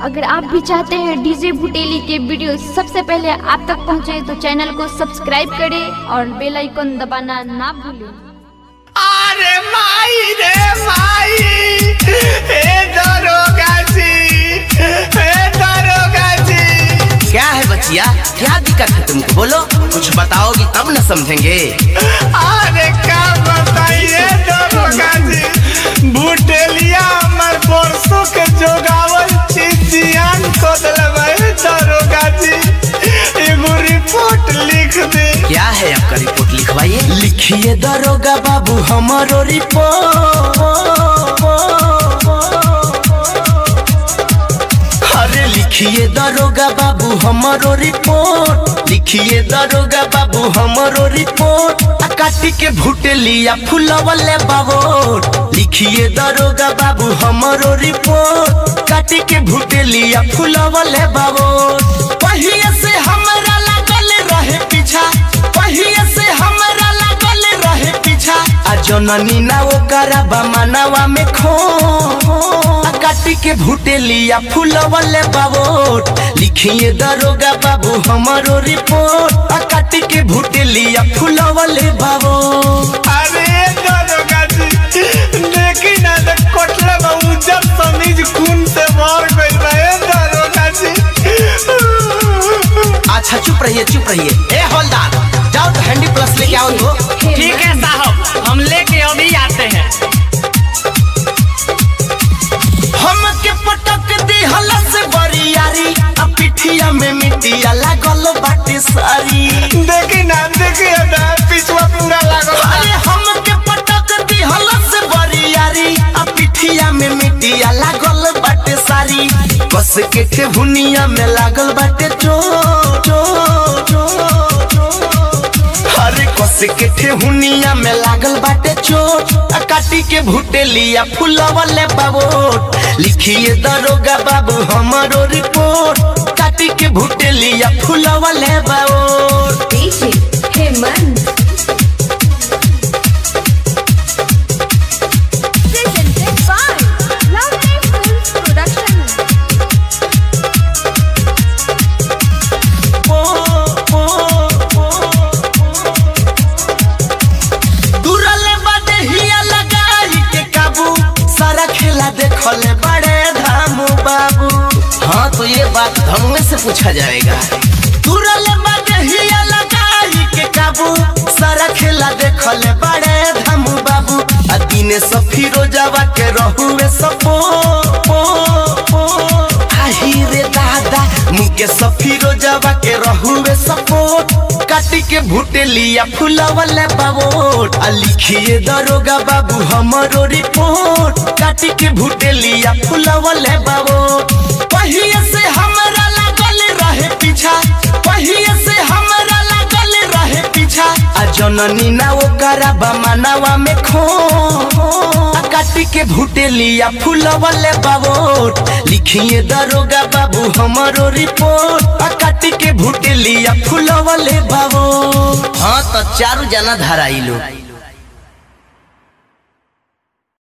अगर आप भी चाहते हैं डीजे भुटेली के वीडियो सबसे पहले आप तक पहुंचे तो चैनल को सब्सक्राइब करें और बेल आइकन दबाना ना भूलें। अरे माई रे माई, हे दरोगा जी, हे दरोगा जी। क्या है बचिया, क्या दिक्कत है तुमको? बोलो, कुछ बताओगी तब न समझेंगे। अरे क्या बताइए दरोगा जी, भुटेलिया हमार परसों के जोगावल चीज जियान को दिलवाए दरोगा जी। एगो रिपोर्ट लिख दे। क्या है आपका रिपोर्ट लिखवाइए। लिखिए दरोगा बाबू हमारो रिपोर्ट। अरे लिखिए दरोगा बाबू हमारो रिपोर्ट। लिखिए दरोगा बाबू हमारो रिपोर्ट। काटी के भुटेलिया फुलवले बाबोट। लिखिए दरोगा बाबू हमारो रिपोर्ट। काटी के भुटेलिया फुलवले बाबोट। पहिए से हमरा लागल रहे पीछा, पहिए से हमरा लागल रहे पीछा। आ जननी ना ओकरा बमनवा में खो। काटी के भुटेलिया फुलवले बाबोट। लिखिए दरोगा बाबू हमारो रिपोर्ट। काटी के भुटेलिया फुलवले बाबोट। अरे दरोगा जी, देखी ना कोटला में उजर समीज खून से भर गइल बा दरोगा जी। अच्छा चुप रहिए, चुप रहिए। ए हवलदार, जाओ तो हैंडी प्लस लेके आओ तो। ठीक है साहब, हम लेके अभी आते हैं। हमके पटक दी हलस बरियारी। अब पिठिया में मिट्टिया लागल बाटे सारी। देखी ना, देखिए ना पिछवा पूरा लागल। अरे हमके पटक दी हलस बरियारी। अब पिठिया में मिट्टिया लागल बाटे सारी। कस के ठेहुनिया में लागल बाटे चोट। अरे कस के ठेहुनिया में लागल बाटे चोट। काटी के भुटेलिया फुलवले बाबोट। लिखिए दरोगा बाबू हमारो रिपोर्ट। काटी के भुटेलिया फुलवले बाबोट। DJ Hemant presented by Lovely Films Production। दूरले बाटे हिया लगाई के काबू। सारा खेला देखले बड़े धामू बाबू। हाँ तो ये बात धमुए से पूछा जाएगा। दूरले बाटे हिया लगाई के काबू। सारा खेला देखले बड़े धामू बाबू। आ दिने सफीरो जावा के रहुए सपो। आही रे दादा, मुके सफीरो जावा के रहुए सपो। काटी के भुटेलिया फुलवले बाबोट। आ लिखिए दरोगा बाबू हमारो रिपोर्ट। काटी के भुटेलिया फुलवले बाबोट। पहिए से हमरा लागल रहे पीछा, पहिए से हमरा लागल रहे पीछा। आ जननी ना ओकरा बमनवा में खो। काटी के भुटेलिया फुलवले बाबोट। लिखिए दरोगा बाबू हमारो रिपोर्ट। काटी के भुटेलिया फुलवले बाबोट। हाँ तो चारू जना धराई लो।